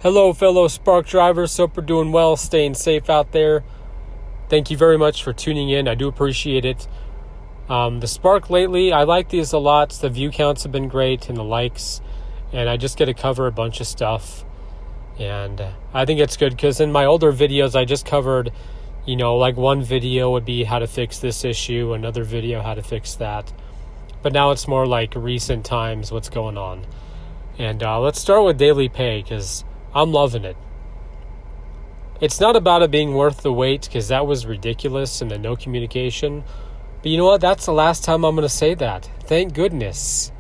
Hello, fellow Spark drivers. Hope you're doing well, staying safe out there. Thank you very much for tuning in. I do appreciate it. The Spark lately, I like these a lot. The view counts have been great and the likes. And I just get to cover a bunch of stuff. And I think it's good because in my older videos, I just covered, like one video would be how to fix this issue, another video how to fix that. But now it's more like recent times, what's going on. And let's start with daily pay because I'm loving it. It's not about it being worth the wait because that was ridiculous and the no communication. But you know what? That's the last time I'm going to say that. Thank goodness.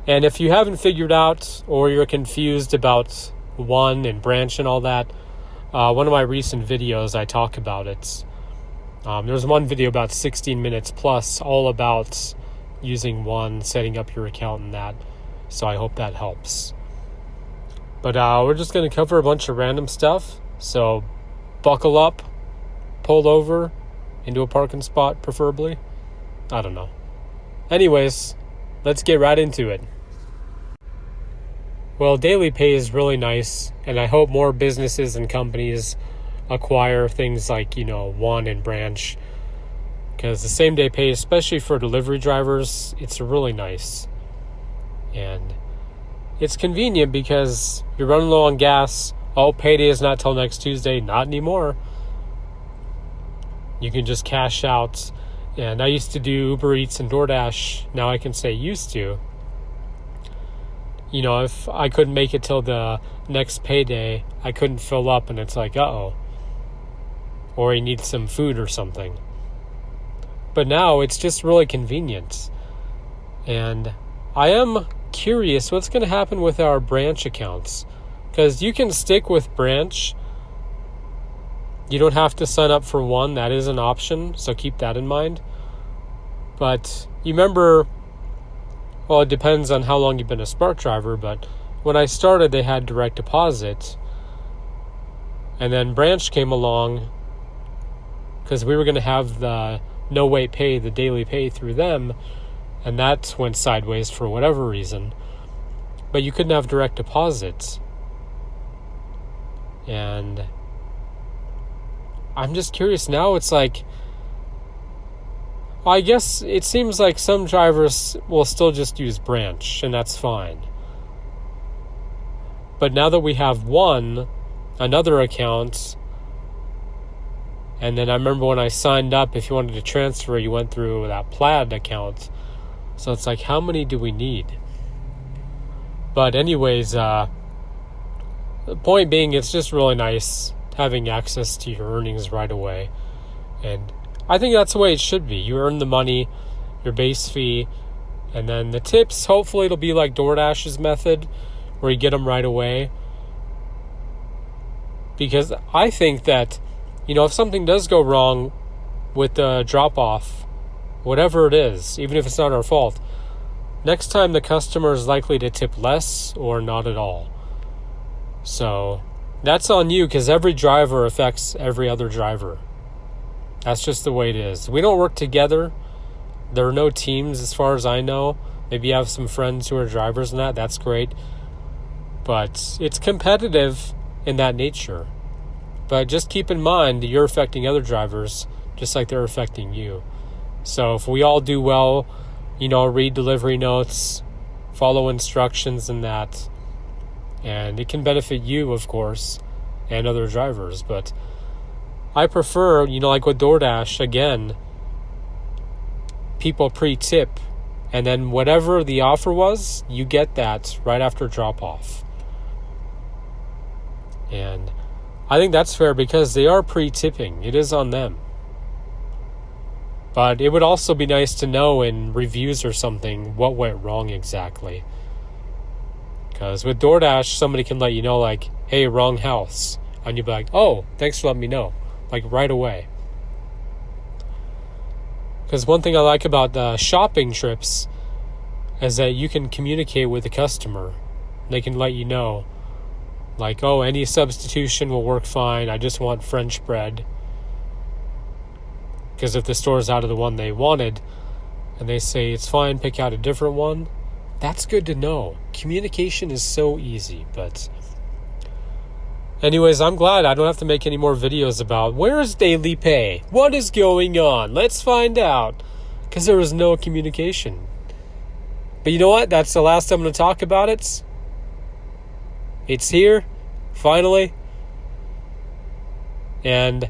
And if you haven't figured out or you're confused about one and branch and all that, one of my recent videos, I talk about it. There's one video about 16 minutes plus all about using one, setting up your account and that. So I hope that helps. But we're just going to cover a bunch of random stuff. So buckle up, pull over into a parking spot preferably. I don't know. Anyways, let's get right into it. Well, daily pay is really nice, and I hope more businesses and companies acquire things like, one and branch. Because the same day pay, especially for delivery drivers, it's really nice. And it's convenient because you're running low on gas. Oh, payday is not till next Tuesday. Not anymore. You can just cash out. And I used to do Uber Eats and DoorDash. Now I can say used to. If I couldn't make it till the next payday, I couldn't fill up and it's like, uh-oh. Or you need some food or something. But now it's just really convenient. And I am curious what's going to happen with our branch accounts. Because you can stick with branch. You don't have to sign up for one. That is an option. So keep that in mind. But you remember, well, it depends on how long you've been a Spark driver. But when I started, they had direct deposit. And then branch came along because we were going to have the no wait pay, the daily pay through them. And that went sideways for whatever reason. But you couldn't have direct deposits. And I'm just curious now. It's like, I guess it seems like some drivers will still just use branch, and that's fine. But now that we have another account, and then I remember when I signed up, if you wanted to transfer, you went through that Plaid account. So it's like, how many do we need? But anyways, the point being, it's just really nice having access to your earnings right away. And I think that's the way it should be. You earn the money, your base fee, and then the tips, hopefully it'll be like DoorDash's method, where you get them right away. Because I think that, if something does go wrong with the drop-off, whatever it is, even if it's not our fault, next time the customer is likely to tip less or not at all. So that's on you because every driver affects every other driver. That's just the way it is. We don't work together. There are no teams as far as I know. Maybe you have some friends who are drivers and that's great. But it's competitive in that nature. But just keep in mind that you're affecting other drivers just like they're affecting you. So if we all do well, read delivery notes, follow instructions and that, and it can benefit you, of course, and other drivers. But I prefer, like with DoorDash, again, people pre-tip, and then whatever the offer was, you get that right after drop-off. And I think that's fair because they are pre-tipping. It is on them. But it would also be nice to know in reviews or something what went wrong exactly. Because with DoorDash, somebody can let you know, like, hey, wrong house. And you'd be like, oh, thanks for letting me know. Like, right away. Because one thing I like about the shopping trips is that you can communicate with the customer. They can let you know, like, oh, any substitution will work fine. I just want French bread. Because if the store's out of the one they wanted, and they say it's fine, pick out a different one, that's good to know. Communication is so easy, but Anyways, I'm glad I don't have to make any more videos about where is daily pay? What is going on? Let's find out. Because there was no communication. But you know what? That's the last I'm going to talk about it. It's here, finally. And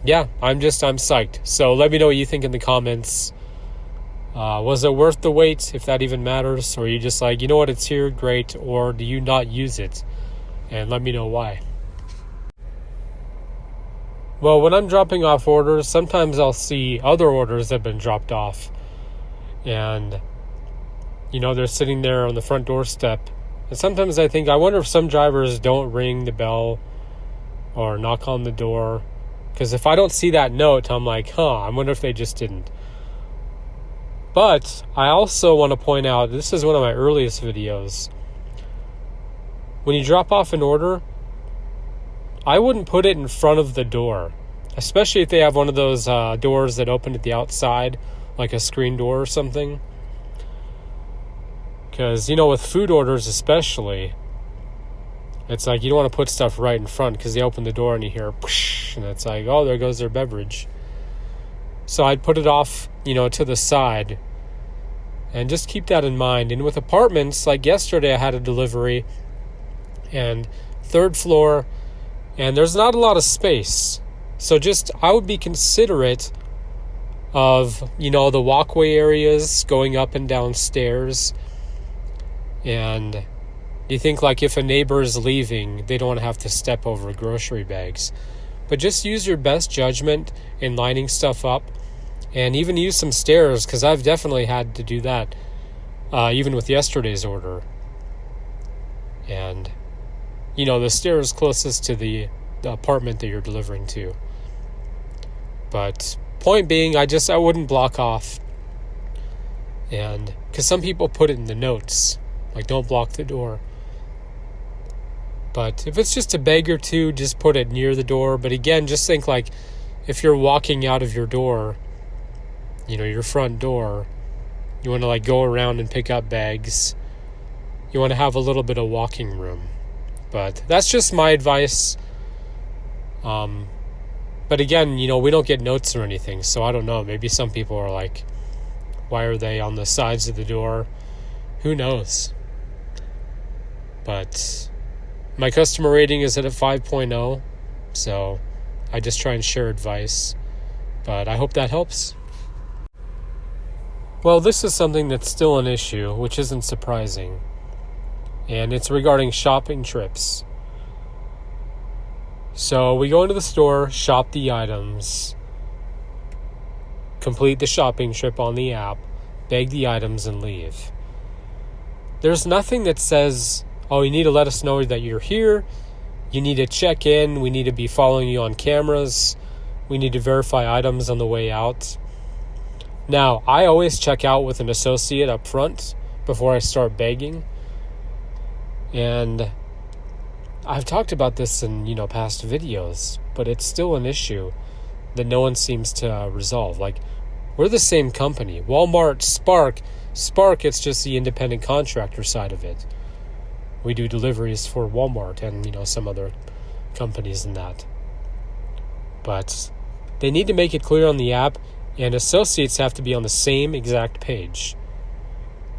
yeah, I'm psyched. So let me know what you think in the comments. Was it worth the wait, if that even matters? Or are you just like, you know what, it's here, great. Or do you not use it? And let me know why. Well, when I'm dropping off orders, sometimes I'll see other orders that have been dropped off. And, they're sitting there on the front doorstep. And sometimes I think, I wonder if some drivers don't ring the bell or knock on the door. Because if I don't see that note, I'm like, I wonder if they just didn't. But I also want to point out, this is one of my earliest videos. When you drop off an order, I wouldn't put it in front of the door, especially if they have one of those doors that open at the outside, like a screen door or something. Because, with food orders especially, it's like you don't want to put stuff right in front because they open the door and you hear whoosh, and it's like, oh, there goes their beverage. So I'd put it off, to the side. And just keep that in mind. And with apartments, like yesterday I had a delivery and 3rd floor, and there's not a lot of space. So I would be considerate of, the walkway areas going up and down stairs. And you think like if a neighbor is leaving, they don't want to have to step over grocery bags. But just use your best judgment in lining stuff up. And even use some stairs, because I've definitely had to do that, even with yesterday's order. And, the stairs closest to the apartment that you're delivering to. But point being, I wouldn't block off. And, because some people put it in the notes, like don't block the door. But if it's just a bag or two, just put it near the door. But again, just think like, if you're walking out of your door, your front door, you want to go around and pick up bags. You want to have a little bit of walking room. But that's just my advice. But again, we don't get notes or anything, so I don't know. Maybe some people are like, why are they on the sides of the door? Who knows? But my customer rating is at a 5.0, so I just try and share advice. But I hope that helps. Well, this is something that's still an issue, which isn't surprising. And it's regarding shopping trips. So we go into the store, shop the items, complete the shopping trip on the app, bag the items, and leave. There's nothing that says, oh, you need to let us know that you're here, you need to check in, we need to be following you on cameras, we need to verify items on the way out. Now, I always check out with an associate up front before I start bagging. And I've talked about this in, past videos, but it's still an issue that no one seems to resolve. Like, we're the same company. Walmart, Spark, it's just the independent contractor side of it. We do deliveries for Walmart and, some other companies in that. But they need to make it clear on the app, and associates have to be on the same exact page.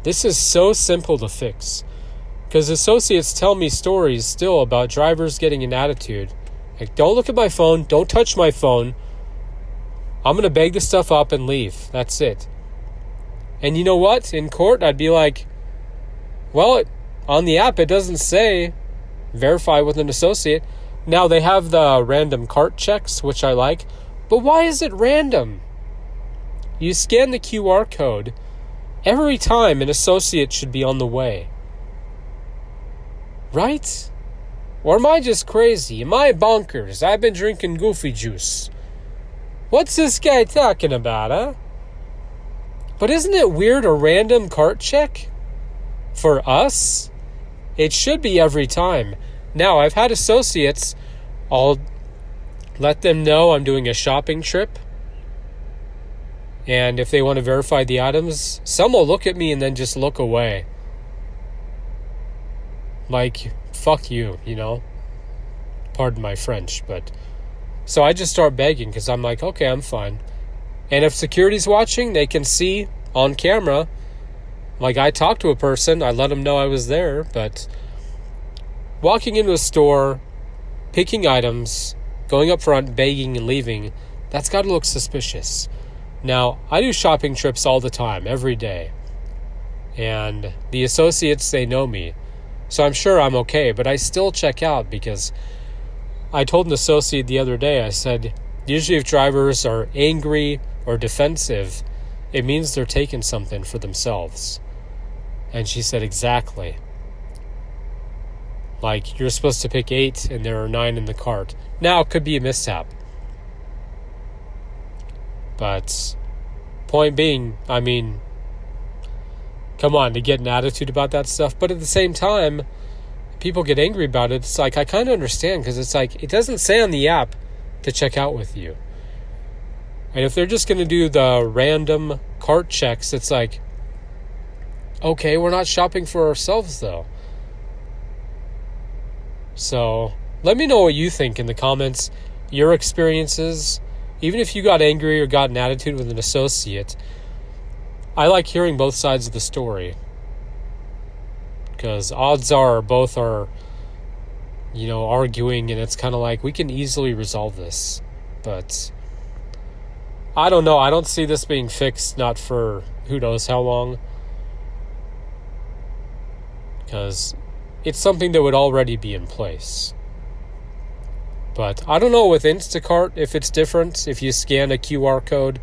This is so simple to fix. Because associates tell me stories still about drivers getting an attitude. Like, don't look at my phone. Don't touch my phone. I'm going to bag the stuff up and leave. That's it. And you know what? In court, I'd be like, well, on the app, it doesn't say verify with an associate. Now, they have the random cart checks, which I like. But why is it random? You scan the QR code. Every time an associate should be on the way. Right? Or am I just crazy? Am I bonkers? I've been drinking goofy juice. What's this guy talking about, huh? But isn't it weird, a random cart check? For us? It should be every time. Now, I've had associates, I'll let them know I'm doing a shopping trip. And if they want to verify the items, some will look at me and then just look away. Like, fuck you, Pardon my French, but so I just start begging because I'm like, okay, I'm fine. And if security's watching, they can see on camera. Like, I talked to a person, I let them know I was there, but walking into a store, picking items, going up front, begging and leaving, that's got to look suspicious. Now, I do shopping trips all the time, every day. And the associates, they know me. So I'm sure I'm okay, but I still check out because I told an associate the other day, I said, usually if drivers are angry or defensive, it means they're taking something for themselves. And she said, exactly. Like, you're supposed to pick 8 and there are 9 in the cart. Now, it could be a mishap. But, point being, I mean, come on, to get an attitude about that stuff. But at the same time, people get angry about it. It's like, I kind of understand, because it's like, it doesn't say on the app to check out with you. And if they're just going to do the random cart checks, it's like, okay, we're not shopping for ourselves, though. So, let me know what you think in the comments, your experiences. Even if you got angry or got an attitude with an associate, I like hearing both sides of the story. Because odds are both are, arguing, and it's kind of like, we can easily resolve this. But I don't know. I don't see this being fixed, not for who knows how long. Because it's something that would already be in place. But I don't know with Instacart if it's different, if you scan a QR code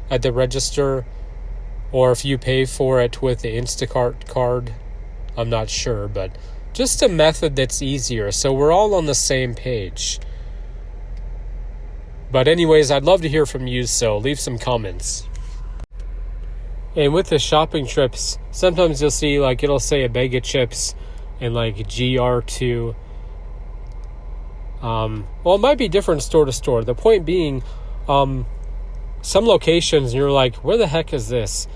at the register, or if you pay for it with the Instacart card. I'm not sure, but just a method that's easier, so we're all on the same page. But anyways, I'd love to hear from you, so leave some comments. And with the shopping trips, sometimes you'll see, like, it'll say a bag of chips and, like, GR2. Well, it might be different store to store. The point being, some locations, you're like, where the heck is this?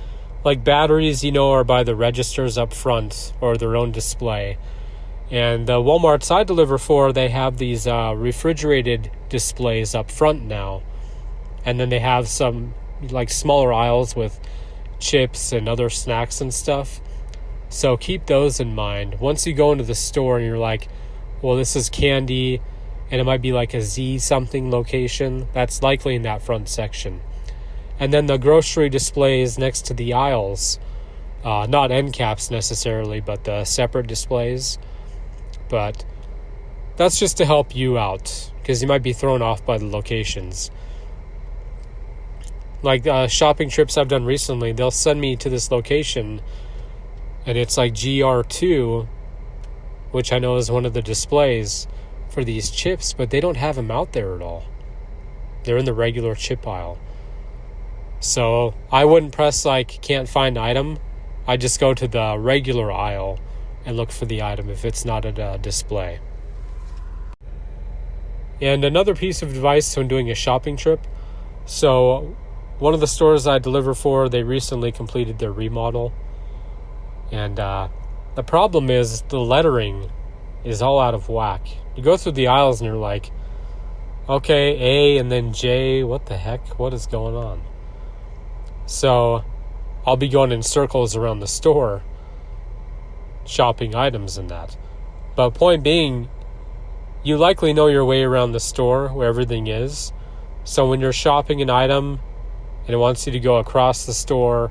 Like, batteries, are by the registers up front or their own display. And the Walmarts I deliver for, they have these refrigerated displays up front now. And then they have some, like, smaller aisles with chips and other snacks and stuff. So keep those in mind. Once you go into the store and you're like, well, this is candy, and it might be like a Z something location, that's likely in that front section. And then the grocery displays next to the aisles, not end caps necessarily, but the separate displays. But that's just to help you out, because you might be thrown off by the locations. Like shopping trips I've done recently, they'll send me to this location, and it's like GR2, which I know is one of the displays for these chips, but they don't have them out there at all. They're in the regular chip aisle. So I wouldn't press like can't find item. I just go to the regular aisle and look for the item if it's not at a display. And another piece of advice when doing a shopping trip. So one of the stores I deliver for, they recently completed their remodel. And the problem is the lettering is all out of whack. You go through the aisles and you're like, okay, A and then J, what the heck? What is going on? So I'll be going in circles around the store, shopping items and that. But point being, you likely know your way around the store where everything is. So when you're shopping an item and it wants you to go across the store,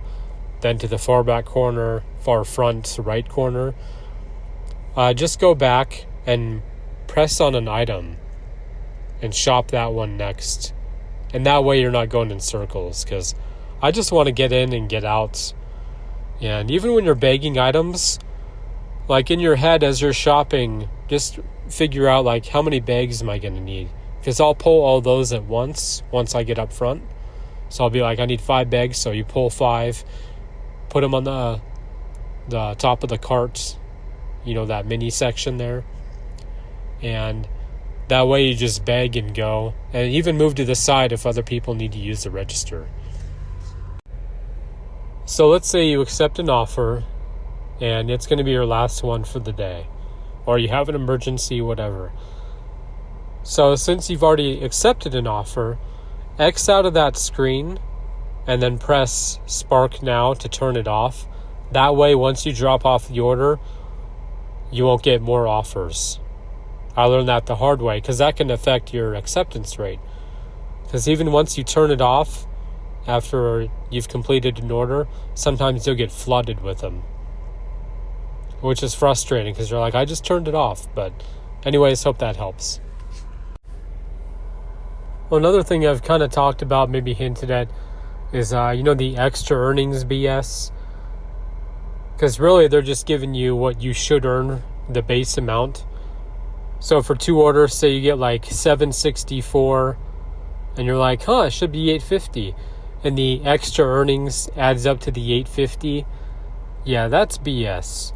then to the far back corner, far front right corner, just go back and press on an item and shop that one next. And that way you're not going in circles, because I just want to get in and get out. And even when you're bagging items, like in your head as you're shopping, just figure out like how many bags am I going to need? Because I'll pull all those at once I get up front. So I'll be like, I need 5 bags. So you pull 5, put them on the top of the cart, that mini section there. And that way you just bag and go. And even move to the side if other people need to use the register. So let's say you accept an offer and it's going to be your last one for the day, or you have an emergency, whatever. So since you've already accepted an offer, X out of that screen and then press Spark Now to turn it off. That way, once you drop off the order, you won't get more offers. I learned that the hard way because that can affect your acceptance rate. Because even once you turn it off, after you've completed an order, sometimes you'll get flooded with them. Which is frustrating because you're like, I just turned it off. But anyways, hope that helps. Well, another thing I've kind of talked about, maybe hinted at, is, the extra earnings BS. Because really, they're just giving you what you should earn, the base amount. So for 2 orders, say you get like $764, and you're like, it should be $850. And the extra earnings adds up to the $850. Yeah, that's BS.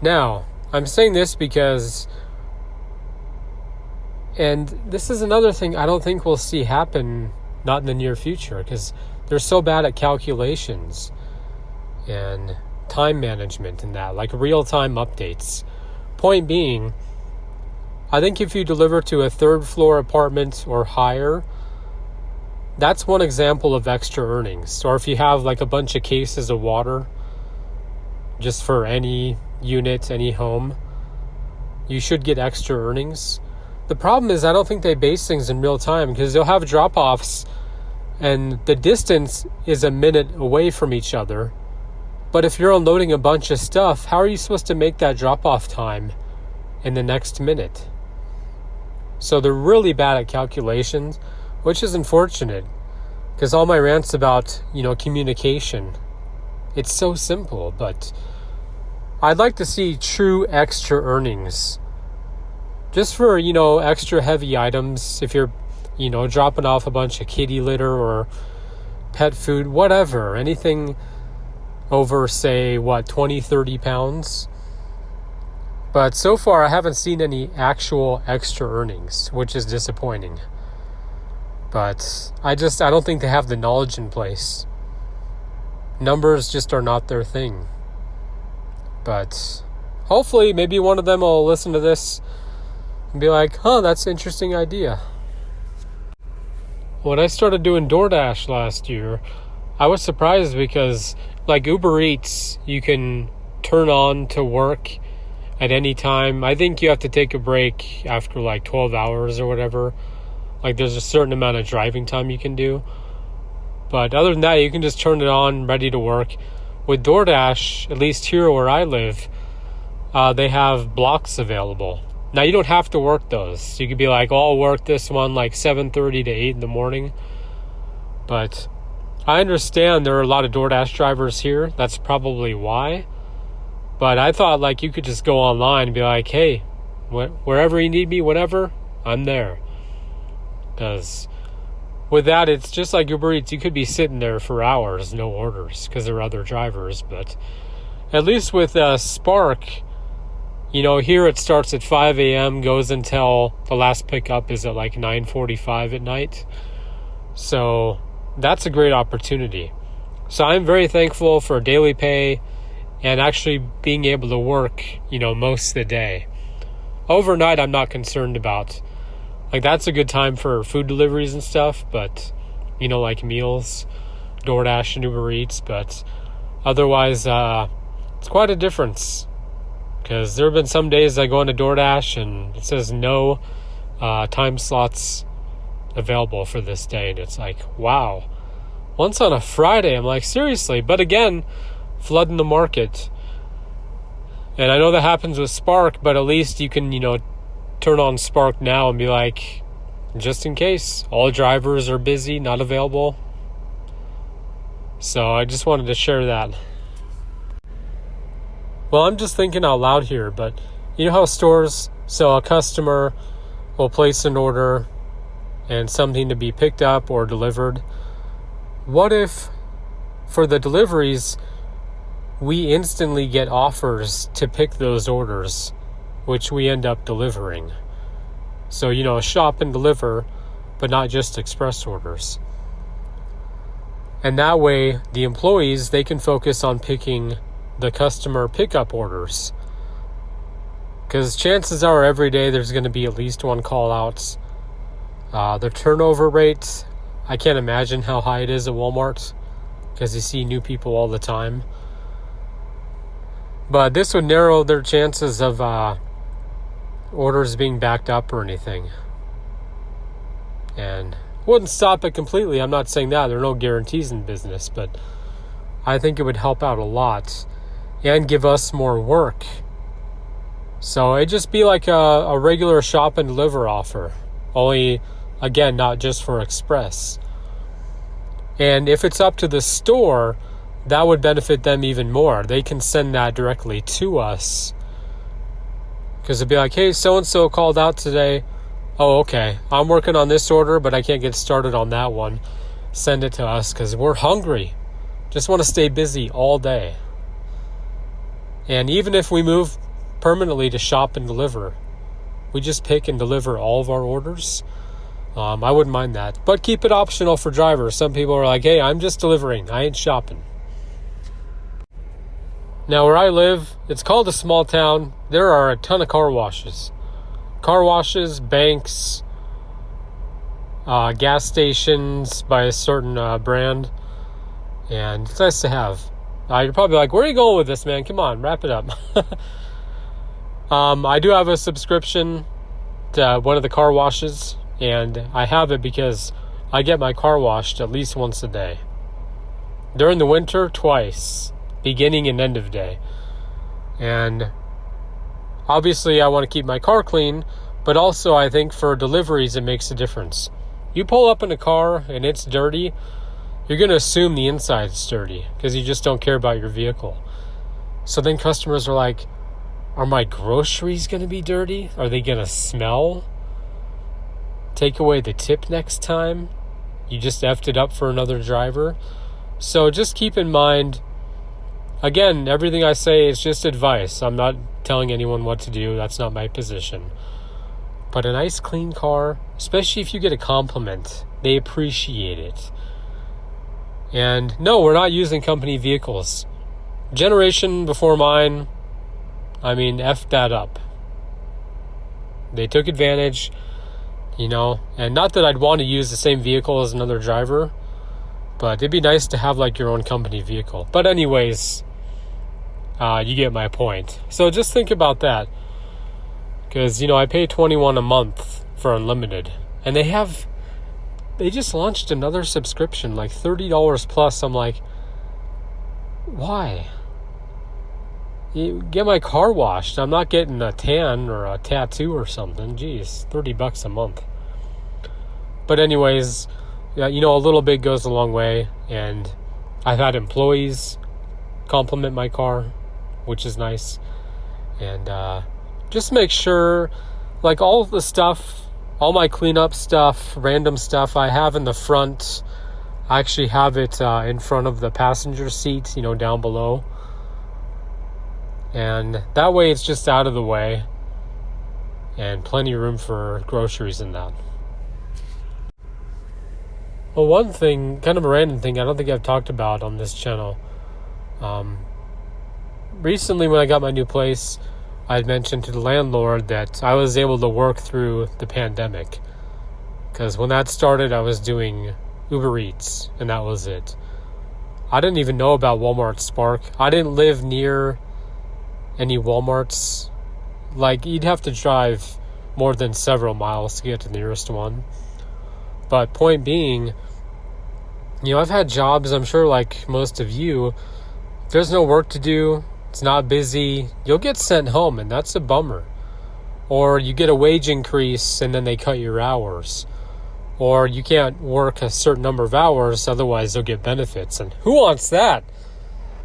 Now, I'm saying this because, and this is another thing I don't think we'll see happen, not in the near future, because they're so bad at calculations and time management and that, like real-time updates. Point being, I think if you deliver to a 3rd floor apartment or higher, that's one example of extra earnings. Or if you have like a bunch of cases of water, just for any unit, any home, you should get extra earnings. The problem is I don't think they base things in real time, because they'll have drop-offs and the distance is a minute away from each other. But if you're unloading a bunch of stuff, how are you supposed to make that drop-off time in the next minute? So they're really bad at calculations, which is unfortunate, because all my rants about, communication, it's so simple, but I'd like to see true extra earnings. Just for, extra heavy items, if you're, dropping off a bunch of kitty litter or pet food, whatever, anything over, say, 20, 30 pounds. But so far, I haven't seen any actual extra earnings, which is disappointing. But I don't think they have the knowledge in place. Numbers just are not their thing. But hopefully, maybe one of them will listen to this and be like, that's an interesting idea. When I started doing DoorDash last year, I was surprised because, like Uber Eats, you can turn on to work at any time. I think you have to take a break after like 12 hours or whatever. Like there's a certain amount of driving time you can do. But other than that, you can just turn it on, ready to work. With DoorDash, at least here where I live, they have blocks available. Now, you don't have to work those. You could be like, I'll work this one like 7:30 to 8 in the morning. But I understand there are a lot of DoorDash drivers here. That's probably why. But I thought like you could just go online and be like, hey, wherever you need me, whenever, I'm there. Because with that, it's just like Uber Eats. You could be sitting there for hours, no orders, because there are other drivers. But at least with Spark, here it starts at 5 a.m., goes until the last pickup is at like 9:45 at night. So that's a great opportunity. So I'm very thankful for daily pay and actually being able to work, most of the day. Overnight, I'm not concerned about. Like, that's a good time for food deliveries and stuff, but, like meals, DoorDash and Uber Eats. But otherwise, it's quite a difference. Because there have been some days I go into DoorDash and it says no time slots available for this day. And it's like, wow. Once on a Friday, I'm like, seriously? But again, flooding the market. And I know that happens with Spark, but at least you can, turn on Spark Now and be like, just in case, all drivers are busy, not available. So I just wanted to share that. Well, I'm just thinking out loud here, but you know how stores, so a customer will place an order and something to be picked up or delivered. What if for the deliveries, we instantly get offers to pick those orders, which we end up delivering? So, shop and deliver, but not just express orders. And that way, the employees, they can focus on picking the customer pickup orders. Because chances are every day there's going to be at least one call out. The turnover rate, I can't imagine how high it is at Walmart, because you see new people all the time. But this would narrow their chances of orders being backed up or anything. And wouldn't stop it completely. I'm not saying that. There are no guarantees in business, but I think it would help out a lot and give us more work. So it'd just be like a regular shop and deliver offer. Only, again, not just for express. And if it's up to the store, that would benefit them even more. They can send that directly to us. Because it'd be like, hey, so-and-so called out today. Oh, okay. I'm working on this order, but I can't get started on that one. Send it to us because we're hungry. Just want to stay busy all day. And even if we move permanently to shop and deliver, we just pick and deliver all of our orders. I wouldn't mind that. But keep it optional for drivers. Some people are like, hey, I'm just delivering. I ain't shopping. Now, where I live, it's called a small town. There are a ton of car washes. Car washes, banks, gas stations by a certain brand. And it's nice to have. You're probably like, where are you going with this, man? Come on, wrap it up. I do have a subscription to one of the car washes. And I have it because I get my car washed at least once a day. During the winter, twice. Beginning and end of day. And obviously I want to keep my car clean, but also I think for deliveries it makes a difference. You pull up in a car and it's dirty, you're going to assume the inside's dirty because you just don't care about your vehicle. So then customers are like, are my groceries going to be dirty? Are they going to smell? Take away the tip next time? You just effed it up for another driver? So just keep in mind, again, everything I say is just advice. I'm not telling anyone what to do. That's not my position. But a nice clean car, especially if you get a compliment, they appreciate it. And no, we're not using company vehicles. Generation before mine, F that up. They took advantage, and not that I'd want to use the same vehicle as another driver, but it'd be nice to have like your own company vehicle. But anyways, you get my point. So just think about that. Because, I pay $21 a month for unlimited. And they just launched another subscription, like $30 plus. I'm like, why? You get my car washed. I'm not getting a tan or a tattoo or something. Jeez, $30 a month. But anyways, a little bit goes a long way. And I've had employees compliment my car, which is nice. And just make sure, like all the stuff, all my cleanup stuff, random stuff I have in the front, I actually have it in front of the passenger seat, down below. And that way it's just out of the way and plenty of room for groceries in that. Well, one thing, kind of a random thing I don't think I've talked about on this channel. Recently when I got my new place, I had mentioned to the landlord that I was able to work through the pandemic. Because when that started, I was doing Uber Eats, and that was it. I didn't even know about Walmart Spark. I didn't live near any Walmarts. Like, you'd have to drive more than several miles to get to the nearest one. But point being, I've had jobs, I'm sure like most of you, there's no work to do, it's not busy, you'll get sent home, and that's a bummer. Or you get a wage increase and then they cut your hours. Or you can't work a certain number of hours, otherwise they'll get benefits. And who wants that?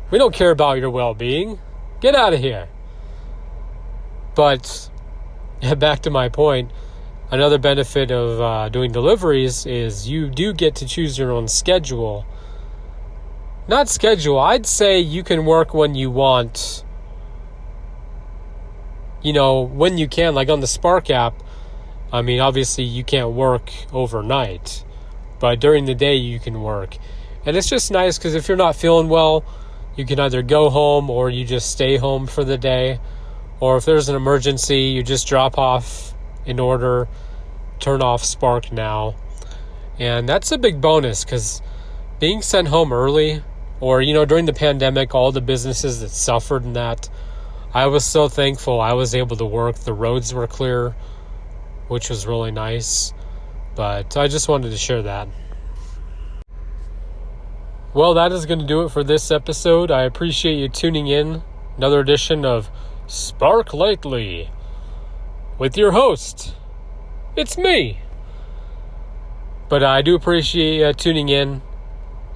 We don't care about your well-being. Get out of here. But back to my point, another benefit of doing deliveries is you do get to choose your own schedule. Not schedule, I'd say you can work when you want, when you can. Like on the Spark app, obviously you can't work overnight, but during the day you can work. And it's just nice because if you're not feeling well, you can either go home or you just stay home for the day, or if there's an emergency, you just drop off an order, turn off Spark Now. And that's a big bonus, because being sent home early, or, during the pandemic, all the businesses that suffered in that, I was so thankful I was able to work. The roads were clear, which was really nice. But I just wanted to share that. Well, that is going to do it for this episode. I appreciate you tuning in. Another edition of Spark Lightly with your host. It's me. But I do appreciate tuning in,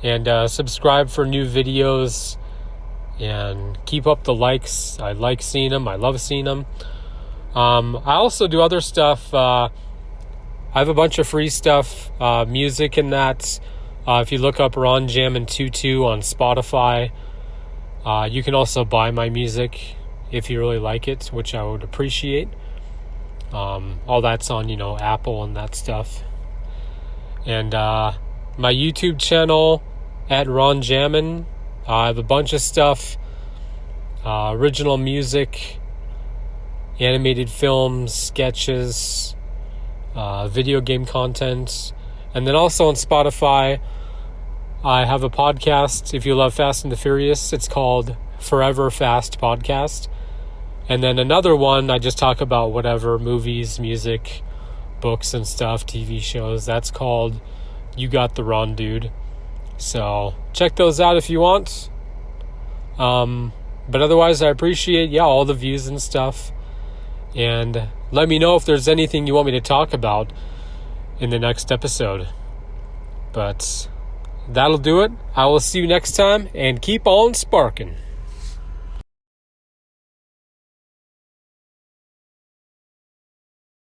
and subscribe for new videos, and keep up the likes. I like seeing them. I love seeing them. I also do other stuff. I have a bunch of free stuff, music and that. If you look up Ron Jammin' Tutu on Spotify, you can also buy my music if you really like it, which I would appreciate. All that's on, Apple and that stuff. And my YouTube channel at Ron Jammin', I have a bunch of stuff, original music, animated films, sketches, video game content. And then also on Spotify, I have a podcast. If you love Fast and the Furious, it's called Forever Fast Podcast. And then another one, I just talk about whatever, movies, music, books and stuff, TV shows. That's called You Got the Ron Dude. So check those out if you want. But otherwise, I appreciate, all the views and stuff. And let me know if there's anything you want me to talk about in the next episode. But that'll do it. I will see you next time, and keep on sparking.